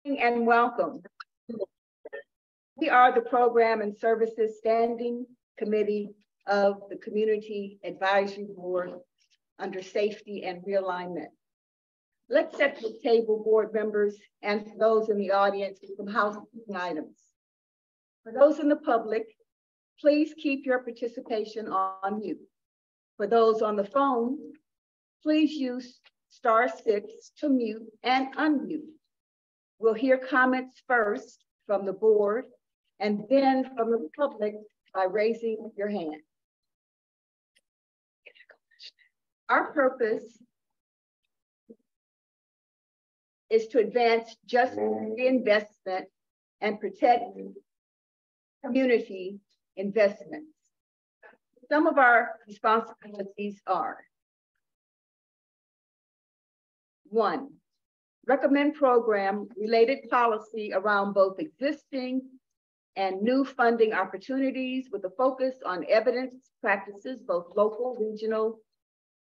And welcome. We are the Program and Services Standing Committee of the Community Advisory Board under Safety and Realignment. Let's set the table, board members, and for those in the audience with some housekeeping items. For those in the public, please keep your participation on mute. For those on the phone, please use *6 to mute and unmute. We'll hear comments first from the board and then from the public by raising your hand. Our purpose is to advance just reinvestment and protect community investments. Some of our responsibilities are: 1, recommend program-related policy around both existing and new funding opportunities with a focus on evidence practices, both local, regional,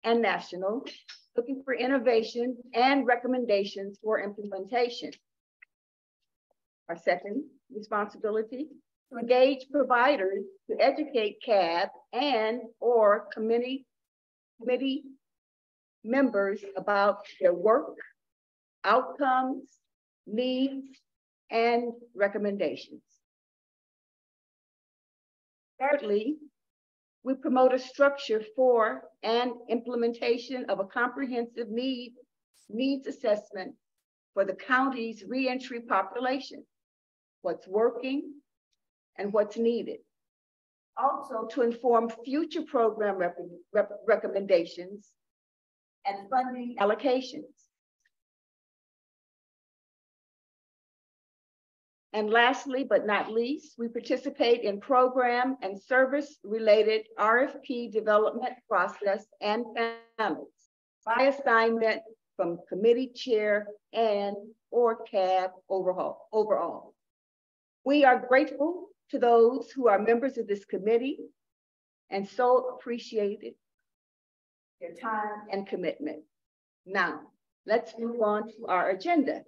and national, looking for innovation and recommendations for implementation. Our second responsibility, to engage providers to educate CAB and/or committee members about their work, outcomes, needs, and recommendations. Thirdly, we promote a structure for and implementation of a comprehensive needs assessment for the county's reentry population, what's working and what's needed. Also to inform future program recommendations and funding allocations. And lastly, but not least, we participate in program and service-related RFP development process and panels by assignment from committee chair and/or CAB overall. We are grateful to those who are members of this committee and so appreciated their time and commitment. Now, let's move on to our agenda.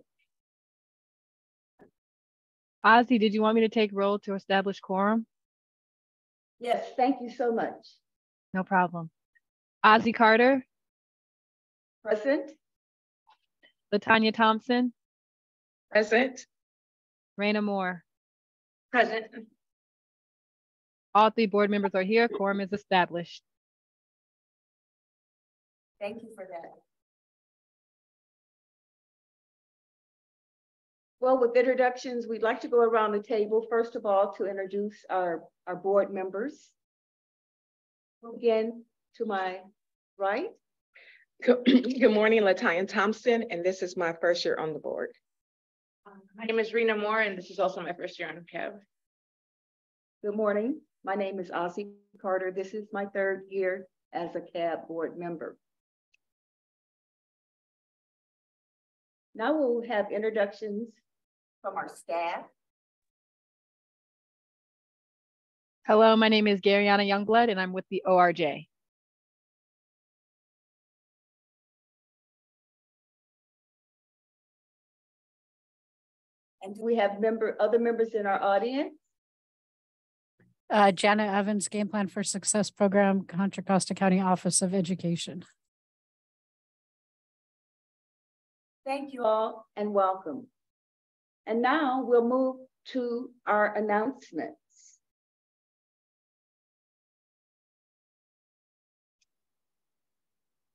Ozzy, did you want me to take roll to establish quorum? Yes, thank you so much. No problem. Ozzy Carter. Present. LaTanya Thompson. Present. Raina Moore. Present. All 3 board members are here. Quorum is established. Thank you for that. Well, with introductions, we'd like to go around the table, first of all, to introduce our board members. We'll begin to my right. Good morning, LaTanya Thompson, and this is my first year on the board. My name is Raina Moore, and this is also my first year on CAB. Good morning. My name is Ozzy Carter. This is my 3rd year as a CAB board member. Now we'll have introductions from our staff. Hello, my name is Garyana Youngblood, and I'm with the ORJ. And do we have other members in our audience? Janet Evans, Game Plan for Success Program, Contra Costa County Office of Education. Thank you all and welcome. And now we'll move to our announcements.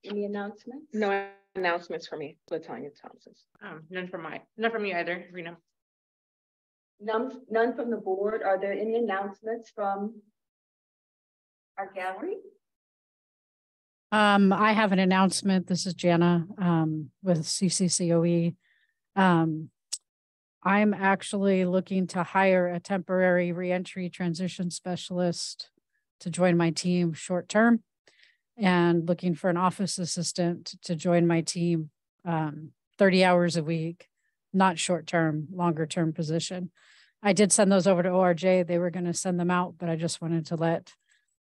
Any announcements? No announcements for me, LaTanya Thompson. None from you either, Rena. None from the board. Are there any announcements from our gallery? I have an announcement. This is Jana with CCCOE. I'm actually looking to hire a temporary reentry transition specialist to join my team short term, and looking for an office assistant to join my team 30 hours a week, not short term, longer term position. I did send those over to ORJ. They were going to send them out, but I just wanted to let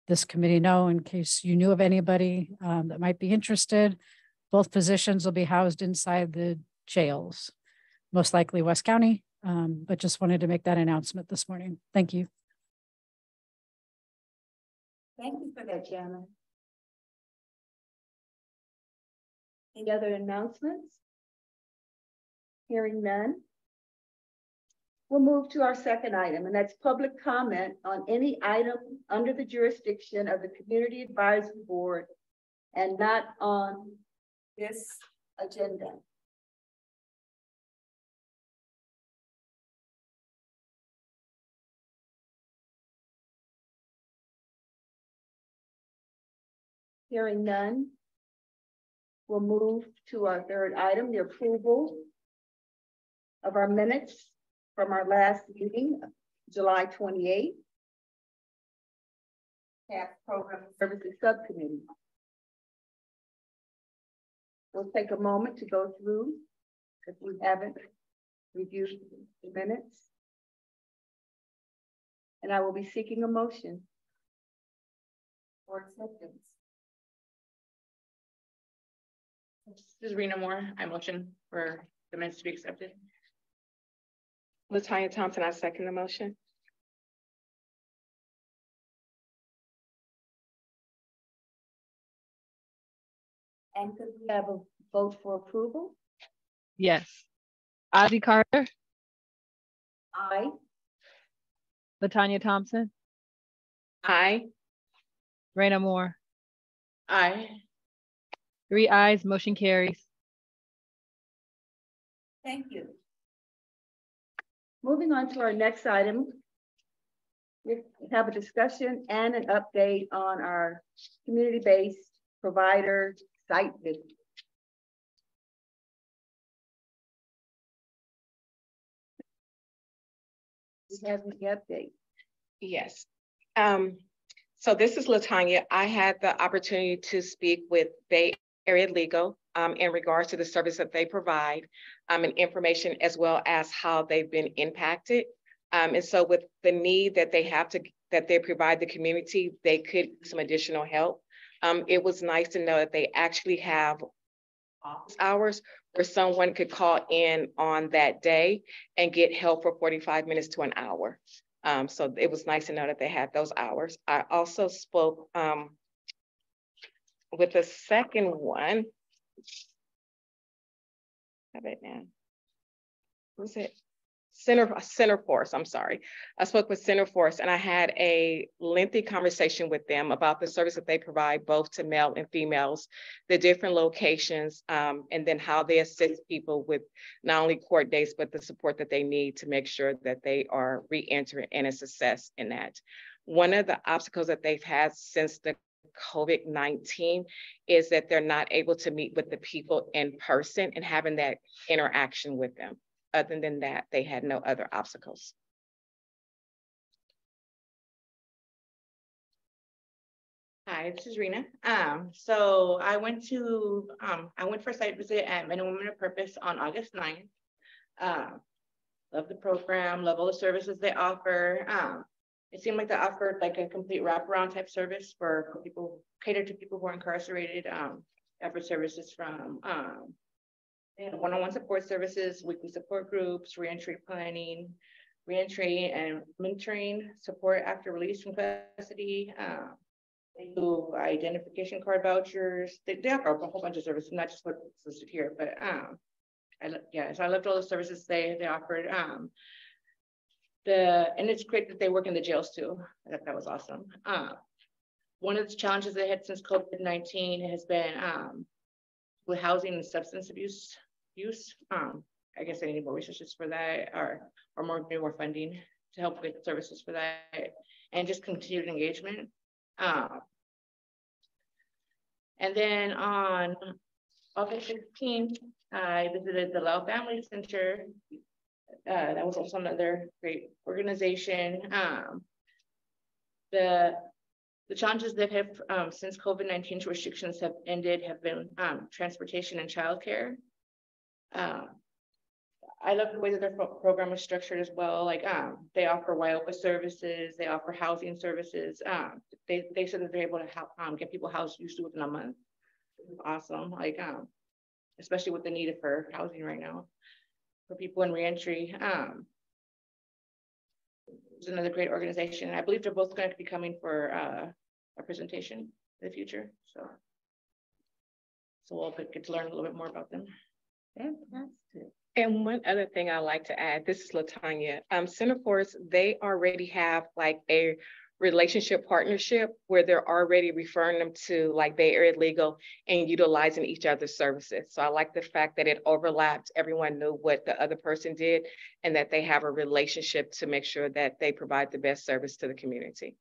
this committee know in case you knew of anybody that might be interested. Both positions will be housed inside the jails. most likely West County, but just wanted to make that announcement this morning. Thank you. Thank you for that, Jana. Any other announcements? Hearing none. We'll move to our second item, and that's public comment on any item under the jurisdiction of the Community Advisory Board and not on this agenda. Hearing none, we'll move to our third item, the approval of our minutes from our last meeting, July 28th. Tax Program Services Subcommittee. We'll take a moment to go through if we haven't reviewed the minutes. And I will be seeking a motion for acceptance. This is Rena Moore. I motion for the minutes to be accepted. Latanya Thompson, I second the motion. And could we have a vote for approval? Yes. Ozzy Carter, Aye. Latanya Thompson, Aye. Raina Moore. Aye. 3 ayes, motion carries. Thank you. Moving on to our next item. We have a discussion and an update on our community-based provider site visit. Do you have any update? Yes. So this is Latanya. I had the opportunity to speak with Bay Area Legal in regards to the service that they provide and information as well as how they've been impacted. And so with the need that they have that they provide the community, they could use some additional help. It was nice to know that they actually have office hours where someone could call in on that day and get help for 45 minutes to an hour. So it was nice to know that they had those hours. I also spoke with the second one. Have it now. Who's it? Centerforce, I'm sorry. I spoke with Centerforce and I had a lengthy conversation with them about the service that they provide both to male and females, the different locations, and then how they assist people with not only court dates, but the support that they need to make sure that they are re-entering and a success in that. One of the obstacles that they've had since the COVID-19 is that they're not able to meet with the people in person and having that interaction with them. Other than that, they had no other obstacles. Hi, this is Rena. So I went for a site visit at Men and Women of Purpose on August 9th. Love the program, love all the services they offer. It seemed like they offered like a complete wraparound type service for people, catered to people who are incarcerated. Offered services from one-on-one support services, weekly support groups, reentry planning, reentry and mentoring, support after release from custody. They do identification card vouchers. They offer a whole bunch of services, not just what's listed here, but so I loved all the services they offered. And it's great that they work in the jails too. That was awesome. One of the challenges they had since COVID-19 has been with housing and substance abuse use. I guess they need more resources for that, or more funding to help with services for that, and just continued engagement. And then on August 16th, I visited the Lau Family Center. That was also another great organization. The challenges that have since COVID-19 restrictions have ended have been transportation and childcare. I love the way that their program is structured as well. Like they offer WIOPA services, they offer housing services. They said that they're able to get people housed usually within a month. Awesome. Like especially with the need for housing right now. for people in reentry. It's another great organization. I believe they're both going to be coming for a presentation in the future. So we'll get to learn a little bit more about them. Fantastic. And one other thing I'd like to add, this is LaTanya. Centerforce, they already have like a relationship partnership where they're already referring them to like Bay Area Legal and utilizing each other's services. So I like the fact that it overlapped. Everyone knew what the other person did and that they have a relationship to make sure that they provide the best service to the community.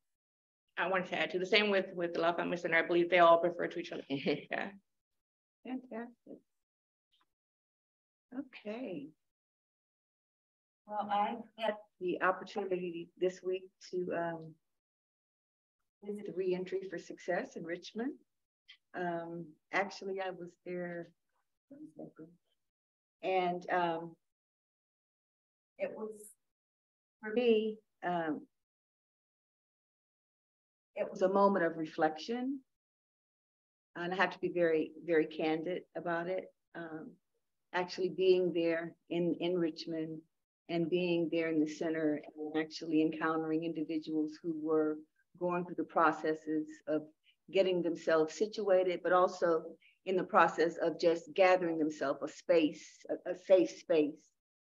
I wanted to add to the same with the Law Family Center. I believe they all prefer to each other. Yeah. Fantastic. Okay. Well, I had the opportunity this week to visit the Reentry for Success in Richmond. Actually, I was there, and it was, for me, it was a moment of reflection, and I have to be very, very candid about it. Actually being there in Richmond and being there in the center and actually encountering individuals who were going through the processes of getting themselves situated, but also in the process of just gathering themselves a space, a safe space.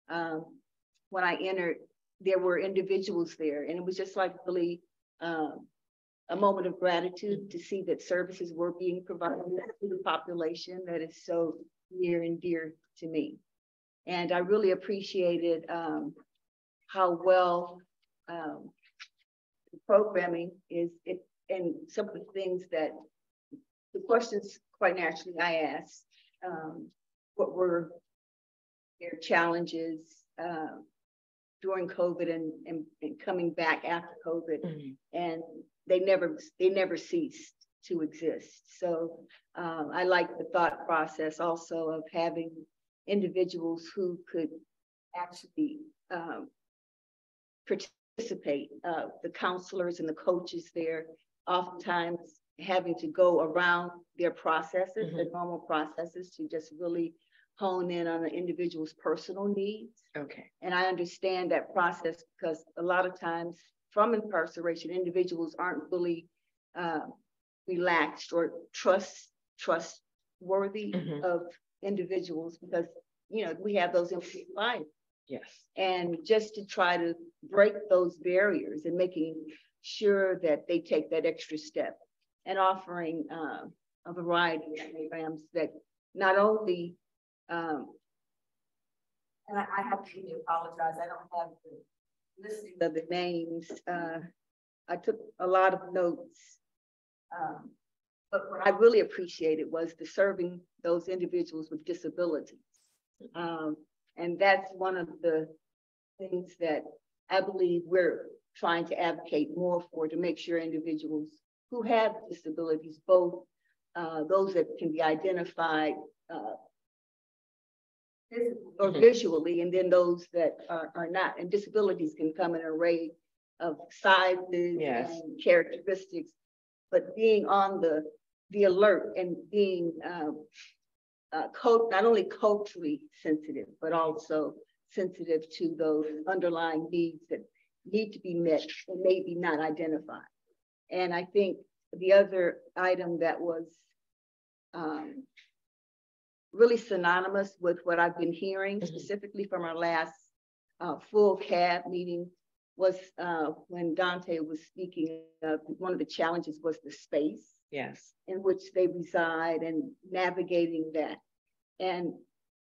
When I entered, there were individuals there, and it was just like really a moment of gratitude to see that services were being provided to the population that is so near and dear to me. And I really appreciated how well the programming is, and some of the things that, the questions quite naturally I asked, what were their challenges during COVID and coming back after COVID, and they never ceased to exist. So I like the thought process also of having individuals who could actually participate, the counselors and the coaches there, oftentimes having to go around their processes, the normal processes, to just really hone in on an individual's personal needs. Okay. And I understand that process because a lot of times from incarceration, individuals aren't really relaxed or trustworthy of individuals because, you know, we have those in life. Yes. And just to try to break those barriers and making sure that they take that extra step and offering a variety of programs that not only, and I have to really apologize, I don't have the listing of the names. I took a lot of notes, but what I really appreciated was the serving those individuals with disabilities. And that's one of the things that I believe we're trying to advocate more for, to make sure individuals who have disabilities, both those that can be identified or visually, and then those that are not. And disabilities can come in an array of sizes and characteristics, but being on the alert and being not only culturally sensitive, but also sensitive to those underlying needs that need to be met and maybe not identified. And I think the other item that was really synonymous with what I've been hearing, specifically from our last full CAB meeting, was when Dante was speaking of one of the challenges was the space in which they reside and navigating that. And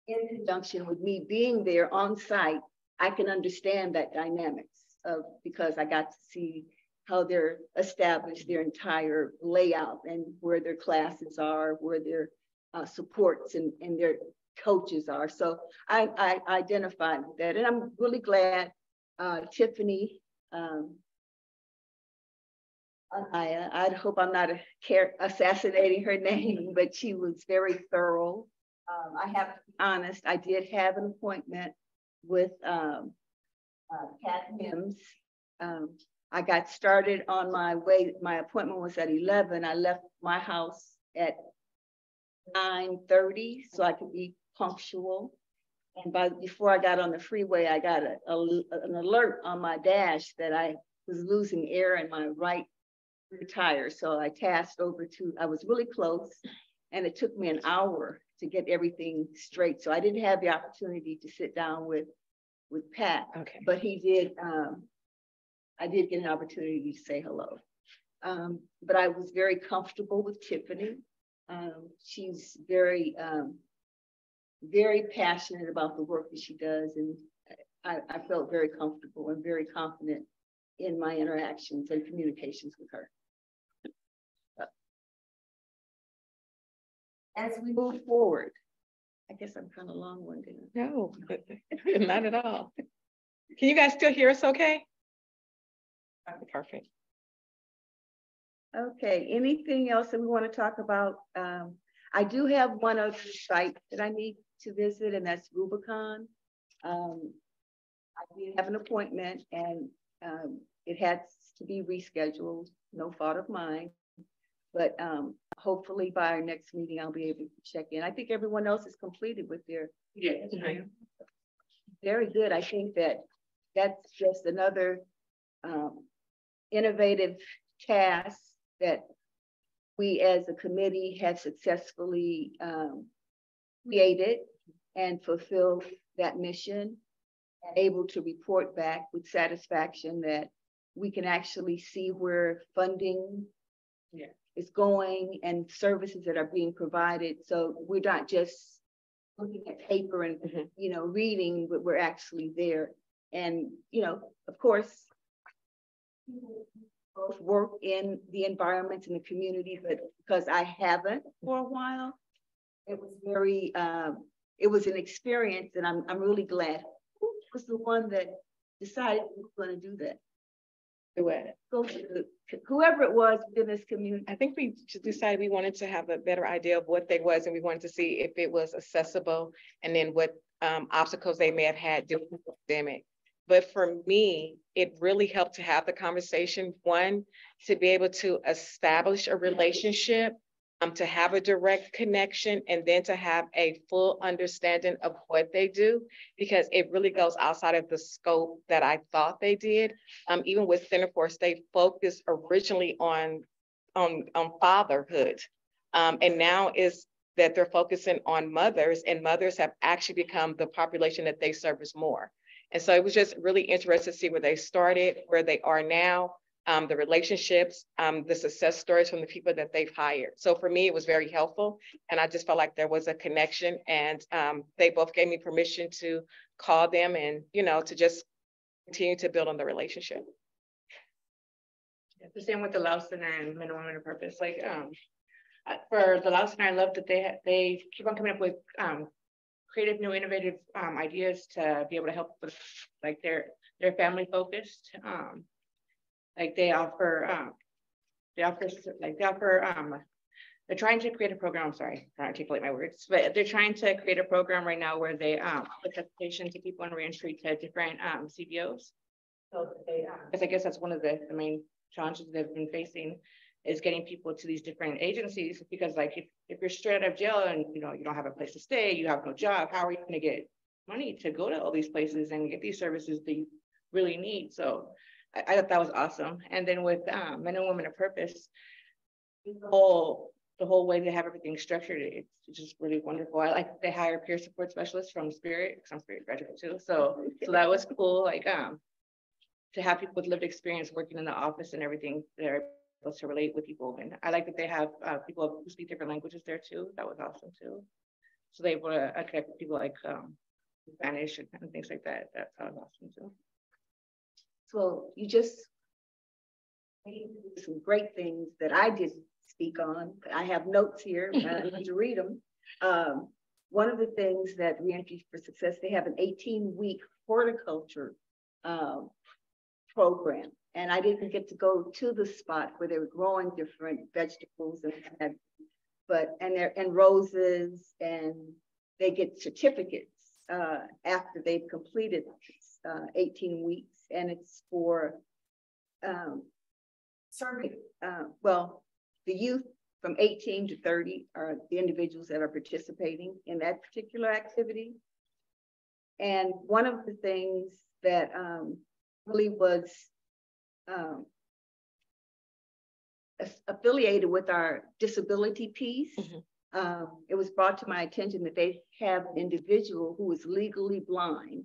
in conjunction with me being there on site, I can understand that dynamics because I got to see how they're established, their entire layout, and where their classes are, where their supports and their coaches are. So I identified with that, and I'm really glad Tiffany, I hope I'm not assassinating her name, but she was very thorough. I have to be honest, I did have an appointment with Kat Mims. I got started on my way. My appointment was at 11. I left my house at 9:30 so I could be punctual. And before I got on the freeway, I got an alert on my dash that I was losing air in my right rear tire. So I tasked over I was really close, and it took me an hour to get everything straight. So I didn't have the opportunity to sit down with Pat, Okay. but he did. I did get an opportunity to say hello. But I was very comfortable with Tiffany. She's very, very passionate about the work that she does. And I felt very comfortable and very confident in my interactions and communications with her. As we move forward, I guess I'm kind of long-winded. No, not at all. Can you guys still hear us okay? Perfect. Okay, anything else that we want to talk about? I do have one other site that I need to visit, and that's Rubicon. I did have an appointment, and it has to be rescheduled, no fault of mine. But hopefully by our next meeting, I'll be able to check in. I think everyone else is completed with their. Yeah. Very good. I think that's just another innovative task that we as a committee have successfully created and fulfilled that mission, and able to report back with satisfaction that we can actually see where funding is going and services that are being provided. So we're not just looking at paper and reading, but we're actually there. And of course, both work in the environment and the community, but because I haven't for a while, it was very it was an experience, and I'm really glad. Who was the one that decided we were going to do that? Go to whoever it was within this community. I think we just decided we wanted to have a better idea of what they was, and we wanted to see if it was accessible, and then what obstacles they may have had during the pandemic. But for me, it really helped to have the conversation, one, to be able to establish a relationship, to have a direct connection, and then to have a full understanding of what they do, because it really goes outside of the scope that I thought they did. Even with Center for State, focused originally on fatherhood, and now is that they're focusing on mothers, and mothers have actually become the population that they service more. And so it was just really interesting to see where they started, where they are now, the relationships, the success stories from the people that they've hired. So for me, it was very helpful. And I just felt like there was a connection, and they both gave me permission to call them and, to just continue to build on the relationship. The same with the Lao Center and Men and Women of Purpose. Like for the Lao Center, I love that they keep on coming up with creative, new, innovative ideas to be able to help with like their family focused. Like they offer they're trying to create a program. I'm sorry, I can't articulate my words, but they're trying to create a program right now where they put transportation to people in reentry to different CBOs. So they, because I guess that's one of the main challenges they've been facing, is getting people to these different agencies, because like if you're straight out of jail and you don't have a place to stay, you have no job, how are you going to get money to go to all these places and get these services that you really need? So I thought that was awesome. And then with Men and Women of Purpose, the whole way they have everything structured, it's just really wonderful. I like that they hire peer support specialists from Spirit, because I'm Spirit graduate too. So that was cool. Like to have people with lived experience working in the office and everything, they're able to relate with people. And I like that they have people who speak different languages there too. That was awesome too. So they were able to connect with people like Spanish and things like that. That was awesome too. So you just made some great things that I didn't speak on. I have notes here, I need to read them. One of the things that Reentry for Success, they have an 18-week horticulture program. And I didn't get to go to the spot where they were growing different vegetables and roses, and they get certificates after they've completed 18 weeks. And it's for serving, the youth from 18 to 30 are the individuals that are participating in that particular activity. And one of the things that really was affiliated with our disability piece, it was brought to my attention that they have an individual who is legally blind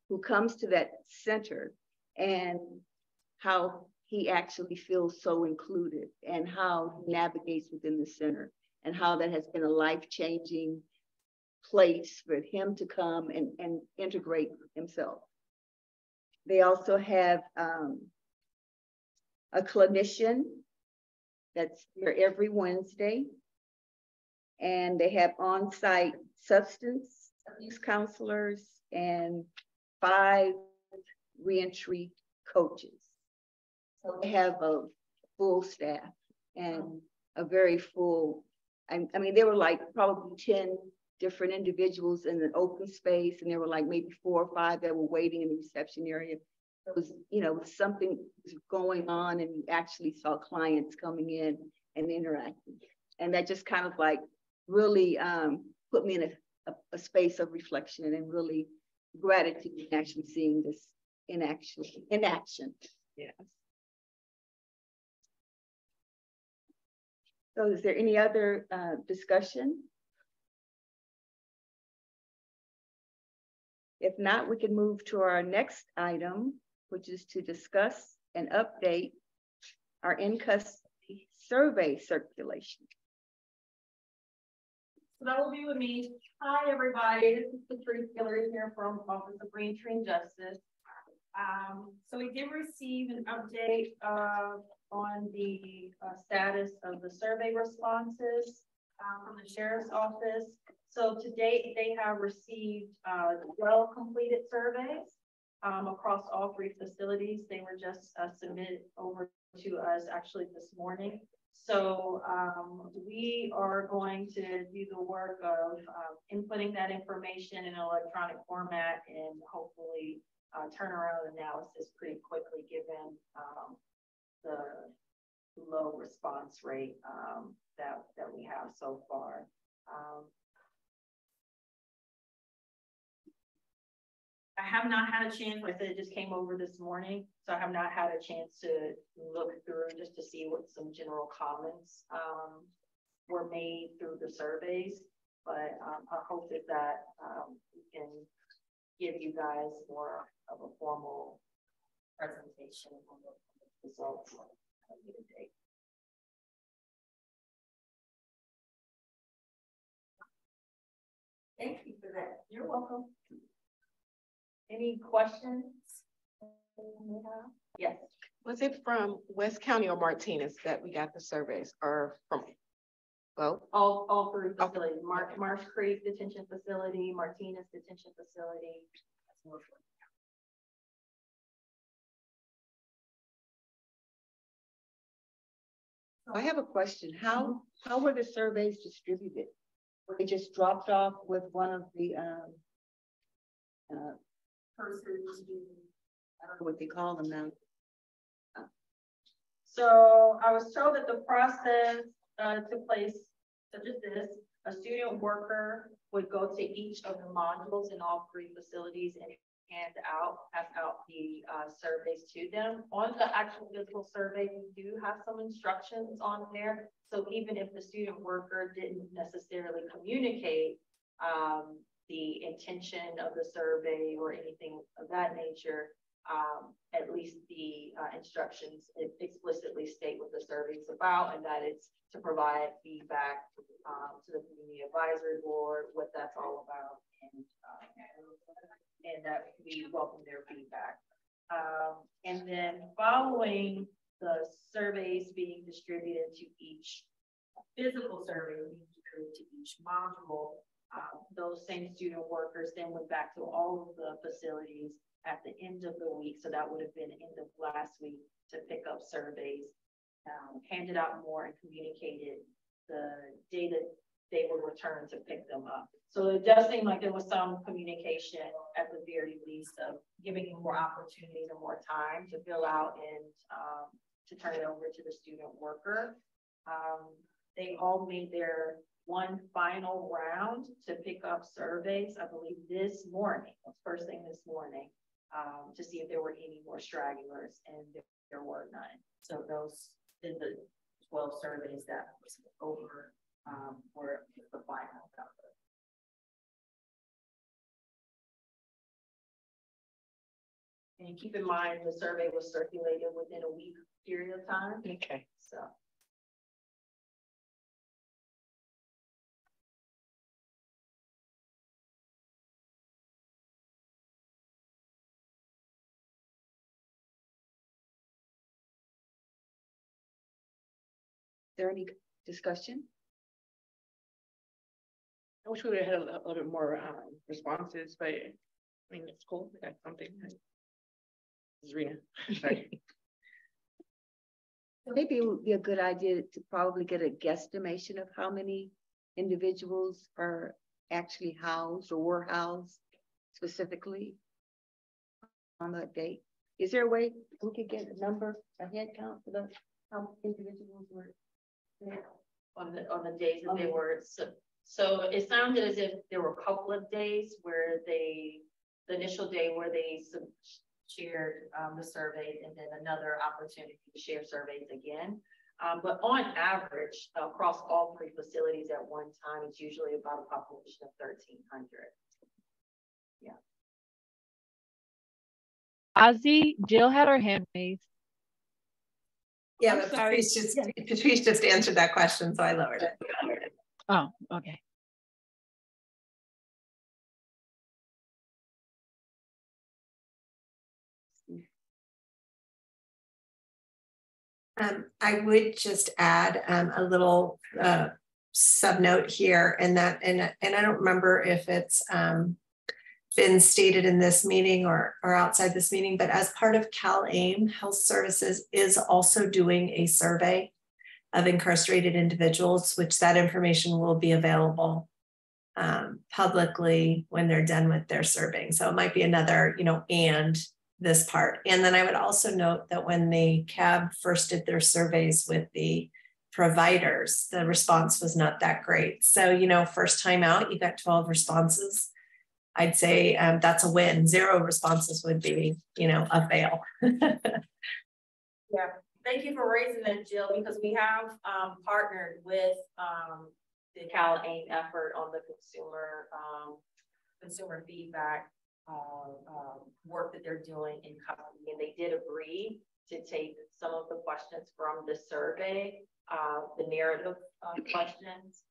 who comes to that center, and how he actually feels so included and how he navigates within the center, and how that has been a life-changing place for him to come and integrate himself. They also have a clinician that's here every Wednesday, and they have on-site substance abuse counselors and 5 reentry coaches. So they have a full staff and a very full, I mean, there were like probably 10 different individuals in an open space, and there were like maybe 4 or 5 that were waiting in the reception area. It was, you know, something was going on, and you actually saw clients coming in and interacting. And that just kind of like really put me in a space of reflection and really gratitude in actually seeing this in action. Yes. So is there any other discussion? If not, we can move to our next item, which is to discuss and update our in-custody survey circulation. So that will be with me. Hi, everybody. This is Patrice Hillary here from Office of Reentry and Justice. So we did receive an update on the status of the survey responses from the Sheriff's Office. So to date, they have received 12 completed surveys across all 3 facilities. They were just submitted over to us actually this morning. So we are going to do the work of inputting that information in an electronic format and hopefully turn around analysis pretty quickly given the low response rate that we have so far. I have not had a chance, like I said, it just came over this morning, so I have not had a chance to look through just to see what some general comments were made through the surveys. But our hope is that we can give you guys more of a formal presentation on the results of the day. Thank you for that. You're welcome. Any questions? Yes. Was it from West County or Martinez that we got the surveys, or from both? All 3 facilities. Marsh Creek Detention Facility, Martinez Detention Facility. I have a question. How were the surveys distributed? Were they just dropped off with one of the Persons. I don't know what they call them now. So I was told that the process took place such as this: a student worker would go to each of the modules in all 3 facilities and pass out the surveys to them. On the actual physical survey, we do have some instructions on there. So even if the student worker didn't necessarily communicate the intention of the survey or anything of that nature, at least the instructions explicitly state what the survey is about, and that it's to provide feedback to the community advisory board, what that's all about, and that we welcome their feedback. And then following the surveys being distributed to each physical survey being distributed to each module, those same student workers then went back to all of the facilities at the end of the week. So that would have been end of last week to pick up surveys, handed out more and communicated the day that they were returned to pick them up. So it does seem like there was some communication at the very least of giving you more opportunities and more time to fill out and to turn it over to the student worker. They all made their one final round to pick up surveys, I believe this morning, first thing this morning, to see if there were any more stragglers, and there were none. So those in the 12 surveys that was over were the final number. And keep in mind, the survey was circulated within a week period of time. Okay. So. Is there any discussion? I wish we would have had a little bit more responses, but I mean, it's cool. We got something. This is Rena. Sorry. Maybe it would be a good idea to probably get a guesstimation of how many individuals are actually housed or were housed specifically on that date. Is there a way we could get a number, a head count for the how many individuals were there? On the days that they were, so it sounded as if there were a couple of days where the initial day where they shared the surveys, and then another opportunity to share surveys again. But on average, across all 3 facilities at one time, it's usually about a population of 1,300. Yeah. Ozzy, Jill had her hand raised. Yeah, but Patrice just answered that question, so I lowered it. Oh, okay. I would just add a little subnote here, and I don't remember if it's been stated in this meeting or outside this meeting, but as part of CalAIM, Health Services is also doing a survey of incarcerated individuals, which that information will be available publicly when they're done with their surveying. So it might be another, and this part. And then I would also note that when the CAB first did their surveys with the providers, the response was not that great. So, first time out, you got 12 responses. I'd say that's a win. 0 responses would be, a fail. Yeah, thank you for raising that, Jill, because we have partnered with the CalAIM effort on the consumer feedback work that they're doing in custody, and they did agree to take some of the questions from the survey, the narrative questions,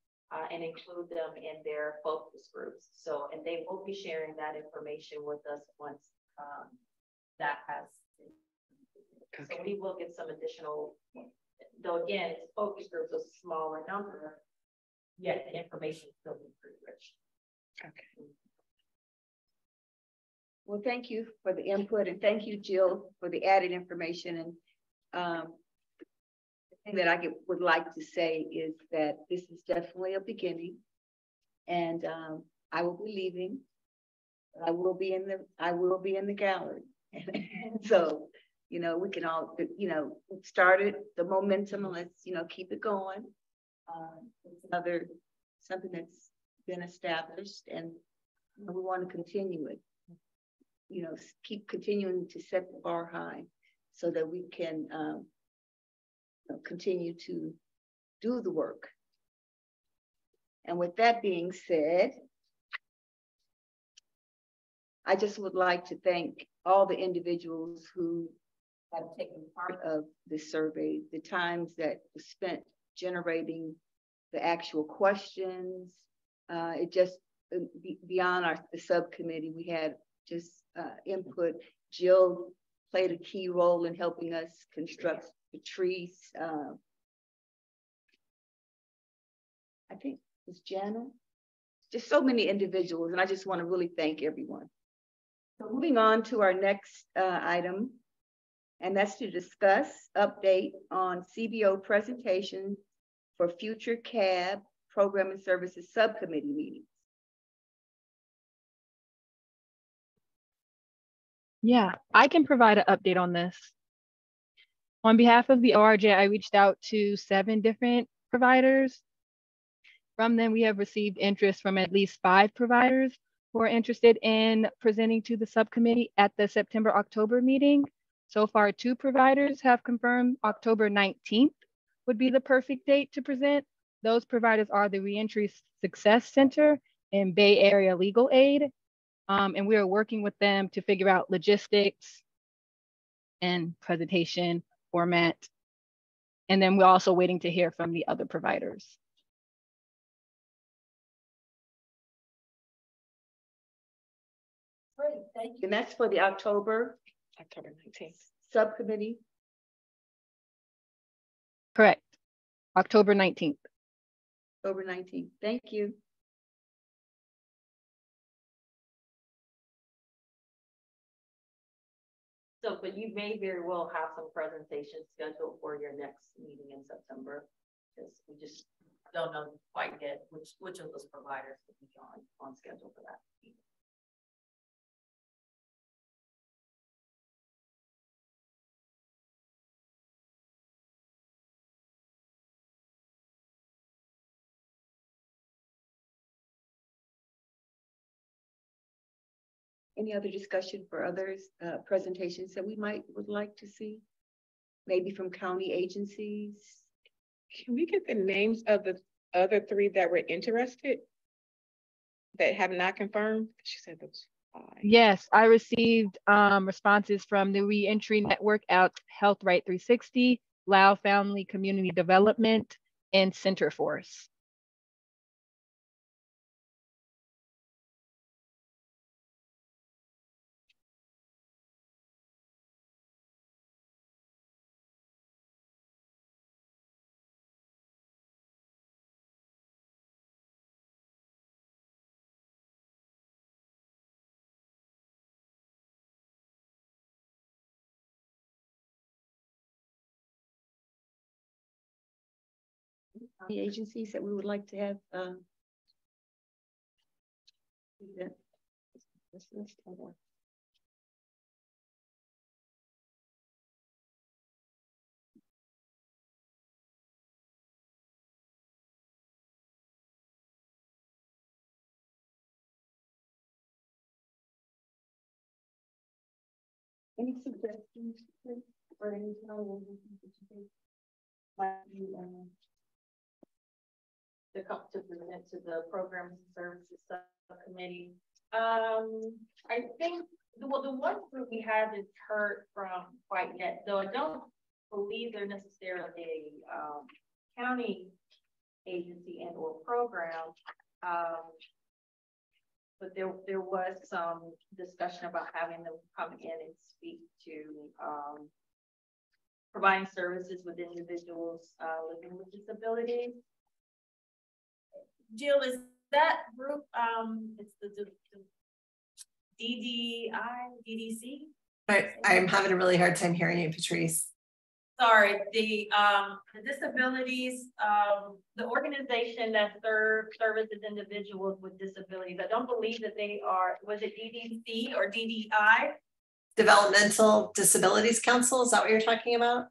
and include them in their focus groups. So, and they will be sharing that information with us once that has. Okay. So we will get some additional, though again, it's focus groups, a smaller number, yet the information still be pretty rich. Okay. Well, thank you for the input, and thank you, Jill, for the added information. And the thing that I would like to say is that this is definitely a beginning, and I will be leaving. I will be in the gallery, and so we can all started the momentum, and let's keep it going. It's something that's been established, and we want to continue it. Keep continuing to set the bar high so that we can continue to do the work. And with that being said, I just would like to thank all the individuals who have taken part of this survey, the times that was spent generating the actual questions. It just, beyond the subcommittee, we had just input. Jill played a key role in helping us construct. Patrice, I think it was Jana. Just so many individuals, and I just want to really thank everyone. So moving on to our next item, and that's to discuss update on CBO presentation for future CAB Program and Services Subcommittee meetings. Yeah, I can provide an update on this. On behalf of the ORJ, I reached out to 7 different providers. From them, we have received interest from at least 5 providers who are interested in presenting to the subcommittee at the September-October meeting. So far, 2 providers have confirmed October 19th would be the perfect date to present. Those providers are the Reentry Success Center and Bay Area Legal Aid. And we are working with them to figure out logistics and presentation format. And then we're also waiting to hear from the other providers. Great, thank you. And that's for the October 19th. subcommittee. Correct. October 19th. October 19th. Thank you. So, but you may very well have some presentations scheduled for your next meeting in September. Because we just don't know quite yet which of those providers will be on schedule for that meeting. Any other discussion for others, presentations that we would like to see? Maybe from county agencies? Can we get the names of the other 3 that were interested that have not confirmed? She said those 5. Yes, I received responses from the Reentry Network out Health Right 360, Lao Family Community Development, and Center Force. The agencies that we would like to have any suggestions or any To come to present to the Programs and Services Subcommittee. I think the one group we haven't heard from quite yet, though I don't believe they're necessarily a county agency and or program. But there was some discussion about having them come in and speak to providing services with individuals living with disabilities. Jill, is that group, it's the DDC? I'm having a really hard time hearing you, Patrice. Sorry, the disabilities, the organization that services individuals with disabilities. I don't believe that they are, was it DDC or DDI? Developmental Disabilities Council, is that what you're talking about?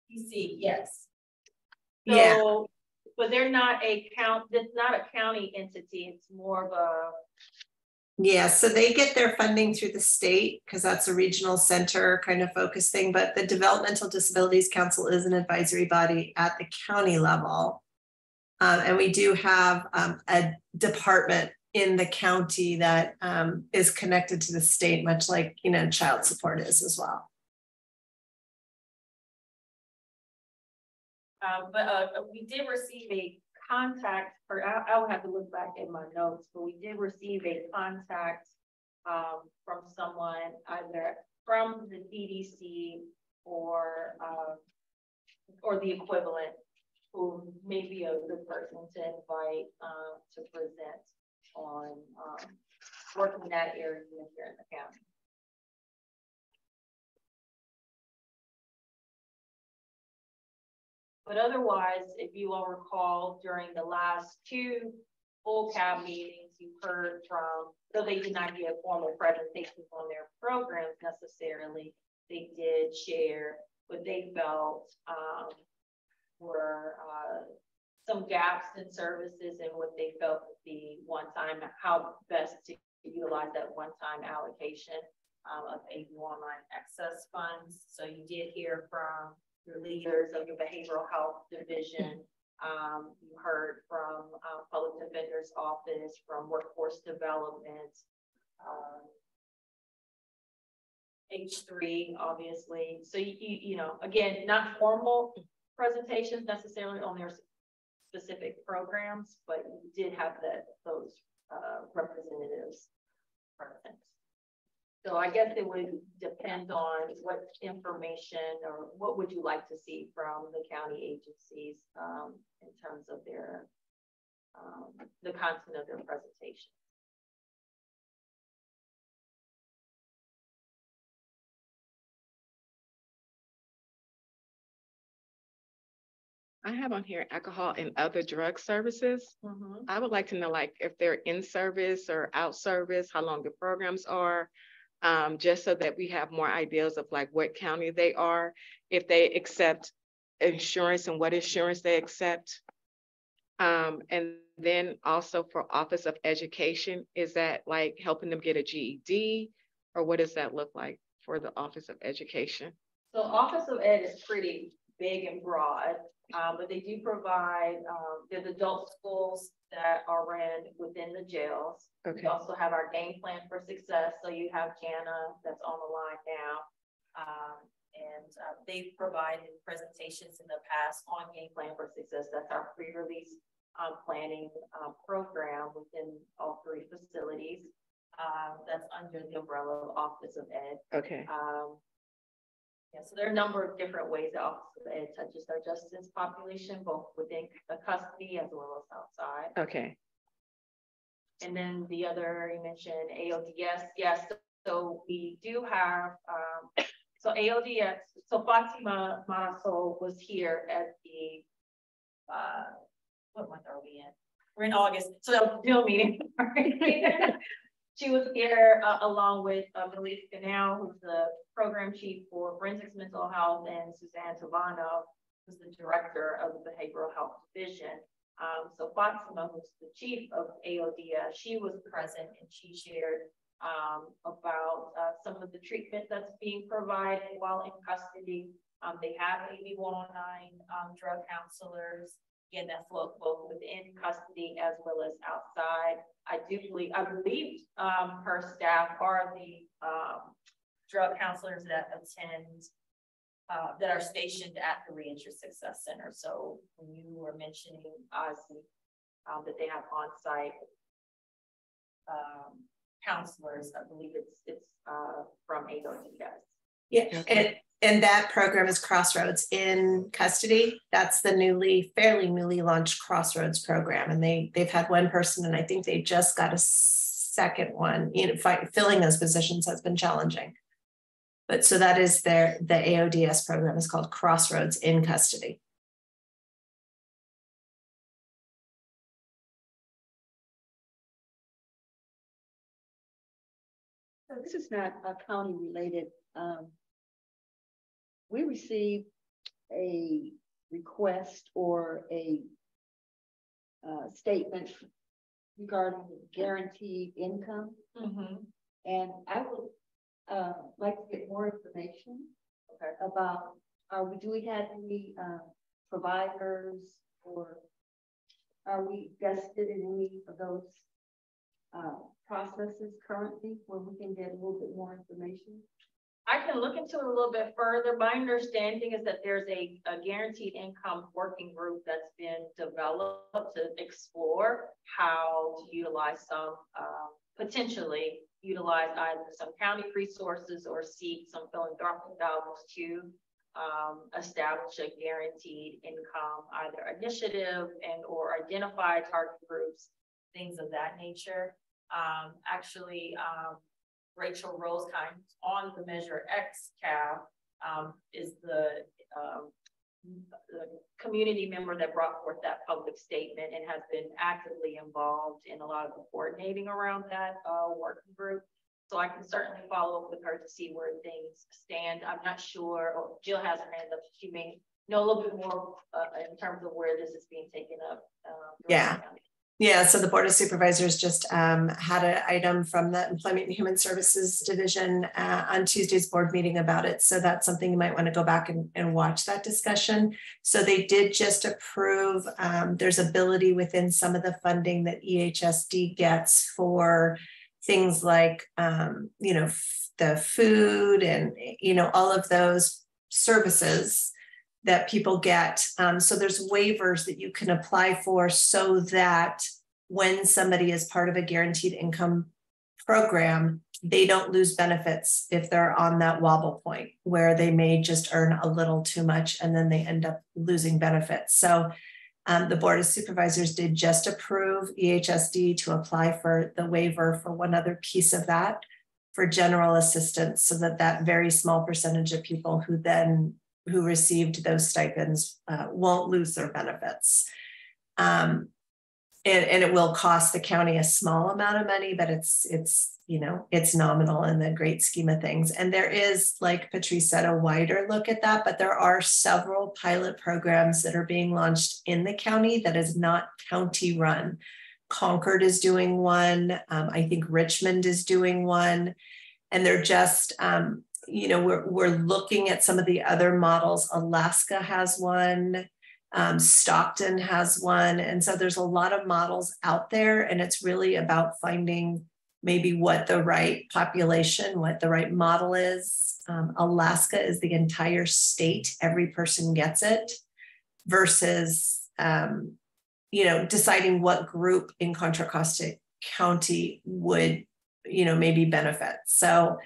DC, yes. So, yeah. But they're not it's not a county entity, it's more of a. Yeah, so they get their funding through the state because that's a regional center kind of focus thing, but the Developmental Disabilities Council is an advisory body at the county level. And we do have a department in the county that is connected to the state, much like, child support is as well. But we did receive a contact, or I will have to look back at my notes, but we did receive a contact from someone either from the DDC or the equivalent, who may be a good person to invite to present on working in that area here in the county. But otherwise, if you all recall, during the last 2 full CAB meetings, you heard from, though they did not give formal presentations on their programs necessarily, they did share what they felt were some gaps in services and what they felt would be one-time, how best to utilize that one-time allocation of AV online access funds. So you did hear from your leaders of your behavioral health division. You heard from public defender's office, from workforce development, H3, obviously. So you know, again, not formal presentations necessarily on their specific programs, but you did have those representatives present. So I guess it would depend on what information or what would you like to see from the county agencies in terms of their the content of their presentation. I have on here alcohol and other drug services. I would like to know, like, if they're in service or out service, how long the programs are, just so that we have more ideas of like what county they are, if they accept insurance and what insurance they accept. And then also for Office of Education, is that like helping them get a GED, or what does that look like for the Office of Education? So Office of Ed is pretty big and broad, but they do provide, there's adult schools that are ran within the jails. Okay. We also have our game plan for success. So you have Jana that's on the line now. They've provided presentations in the past on game plan for success. That's our pre-release planning program within all three facilities. That's under the umbrella of Office of Ed. Okay. Yeah, so there are a number of different ways that Office of Ed touches our justice population, both within the custody as well as outside. Okay. And then the other, you mentioned AODS. Yes, so we do have, so AODS, so Fatima Marisol was here at the, what month are we in? We're in August, so that was the Bill meeting. She was here along with Melissa Canal, who's the program chief for forensics mental health, and Suzanne Tavano, who's the director of the behavioral health division. So Fatima, who's the chief of AODS, she was present and she shared about some of the treatment that's being provided while in custody. They have 8109 drug counselors. Again, that flow both within custody as well as outside. I believe her staff are the drug counselors that attend, that are stationed at the Reentry Success Center. So when you were mentioning Ozzy, that they have on-site counselors, I believe it's from AODS. Yeah, and that program is Crossroads in custody. That's the fairly newly launched Crossroads program. And they've had one person, and I think they just got a second one. You know, filling those positions has been challenging. But so that is the AODS program is called Crossroads in custody. So this is not a county related. We received a request or a statement regarding guaranteed income. And I would like to get more information about, do we have any providers, or are we vested in any of those processes currently where we can get a little bit more information? I can look into it a little bit further. My understanding is that there's a guaranteed income working group that's been developed to explore how to utilize some, potentially utilize either some county resources or seek some philanthropic dollars to establish a guaranteed income, either initiative and or identify target groups, things of that nature. Actually, Rachel Rosekind on the Measure X CAB is the community member that brought forth that public statement and has been actively involved in a lot of the coordinating around that working group. So I can certainly follow up with her to see where things stand. I'm not sure, or Jill has her hand up. She may know a little bit more in terms of where this is being taken up. Yeah. Yeah, so the Board of Supervisors just had an item from the Employment and Human Services Division on Tuesday's board meeting about it. So that's something you might want to go back and watch that discussion. So they did just approve, there's ability within some of the funding that EHSD gets for things like, you know, the food and, you know, all of those services that people get. So there's waivers that you can apply for so that when somebody is part of a guaranteed income program, they don't lose benefits if they're on that wobble point where they may just earn a little too much and then they end up losing benefits. So the Board of Supervisors did just approve EHSD to apply for the waiver for one other piece of that for general assistance, so that that very small percentage of people who received those stipends won't lose their benefits. And it will cost the county a small amount of money, but it's you know, it's nominal in the great scheme of things. And there is, like Patrice said, a wider look at that, but there are several pilot programs that are being launched in the county that is not county run. Concord is doing one. I think Richmond is doing one. And they're just, you know, we're looking at some of the other models. Alaska has one, Stockton has one. And so there's a lot of models out there, and it's really about finding maybe what the right population, what the right model is. Alaska is the entire state, every person gets it, versus, you know, deciding what group in Contra Costa County would, you know, maybe benefit. So,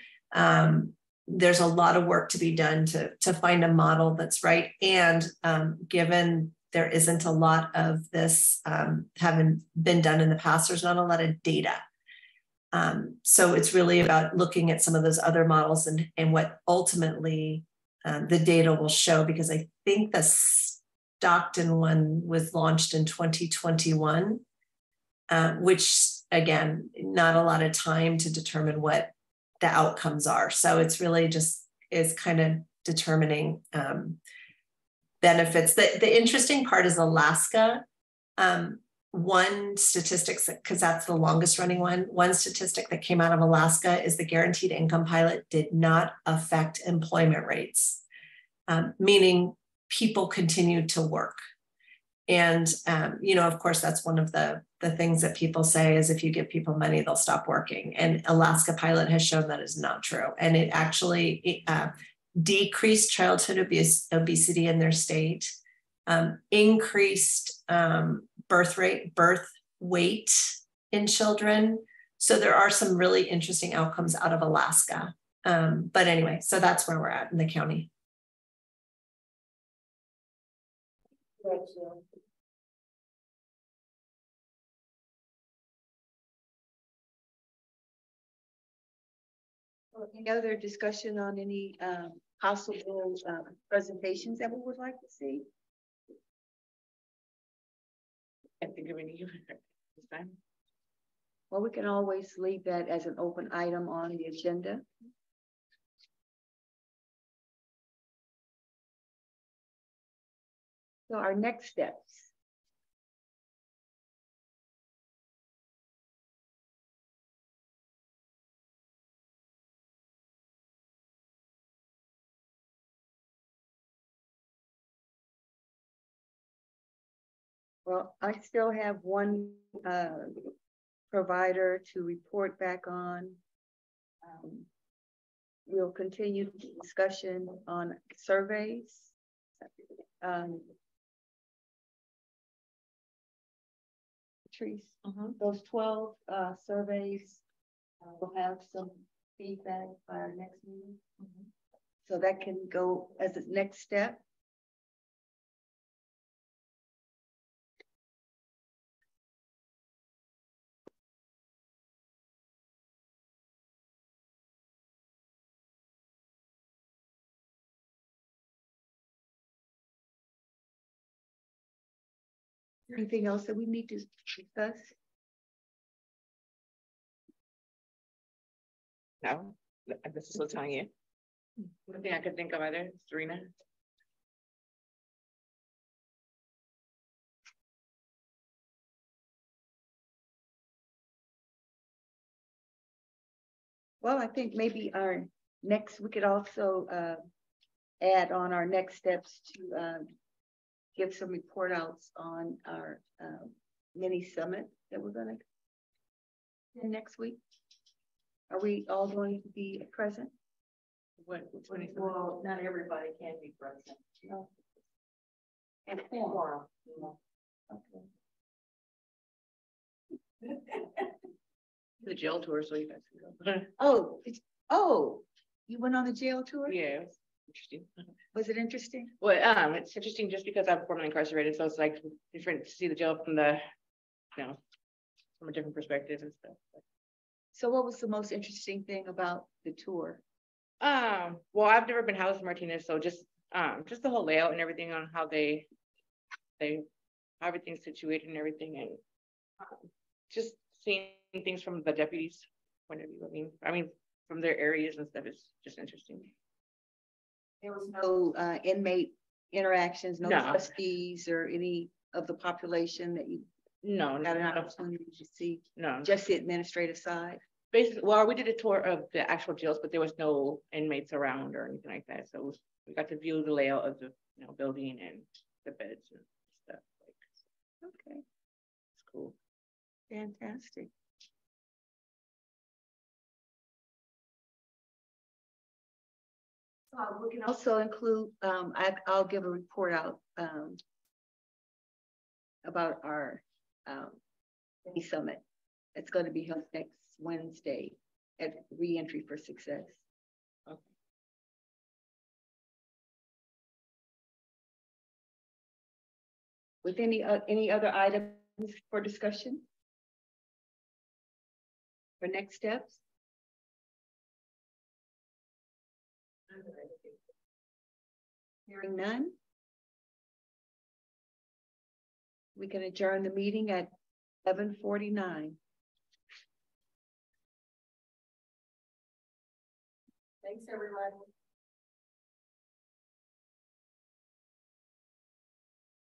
there's a lot of work to be done to find a model that's right. And given there isn't a lot of this having been done in the past, there's not a lot of data. So it's really about looking at some of those other models and what ultimately the data will show, because I think the Stockton one was launched in 2021, which again, not a lot of time to determine what the outcomes are. So it's really just is kind of determining benefits. The interesting part is Alaska. One statistic, because that's the longest running one statistic that came out of Alaska is the guaranteed income pilot did not affect employment rates, meaning people continued to work. And, you know, of course, that's one of the things that people say is if you give people money, they'll stop working. And Alaska pilot has shown that is not true. And it actually decreased childhood obesity in their state, increased birth weight in children. So there are some really interesting outcomes out of Alaska. But anyway, so that's where we're at in the county. Any other discussion on any possible presentations that we would like to see? I think we need this time. Well, we can always leave that as an open item on the agenda. So our next steps. Well, I still have one provider to report back on. We'll continue the discussion on surveys. Patrice, those 12 surveys, we'll have some feedback by our next meeting. So that can go as a next step. Anything else that we need to discuss? No, this is Latanya. One thing I could think of either, Serena. Well, I think maybe we could also add on our next steps to give some report outs on our mini summit that we're gonna do next week. Are we all going to be present? Well, not everybody can be present. No. And quorum, Okay. The jail tour, so you guys can go. Oh, you went on the jail tour? Yeah, it was interesting. Was it interesting? Well, it's interesting just because I'm formerly incarcerated, so it's like different to see the jail from the, from a different perspective and stuff. So what was the most interesting thing about the tour? Well, I've never been housed in Martinez, so just the whole layout and everything on how how everything's situated and everything, and just seeing things from the deputies' point of view. I mean, from their areas and stuff is just interesting. There was no inmate interactions, no No. trustees or any of the population that you No, got an opportunity to see, no. just the administrative side? Basically, well, we did a tour of the actual jails, but there was no inmates around or anything like that. So we got to view the layout of the building and the beds and stuff. Okay, It's cool. fantastic. We can also include, I'll give a report out about our mini summit. It's going to be held next Wednesday at Reentry for Success. Okay. With any other items for discussion? For next steps? Hearing none? We can adjourn the meeting at 11:49. thanks everyone.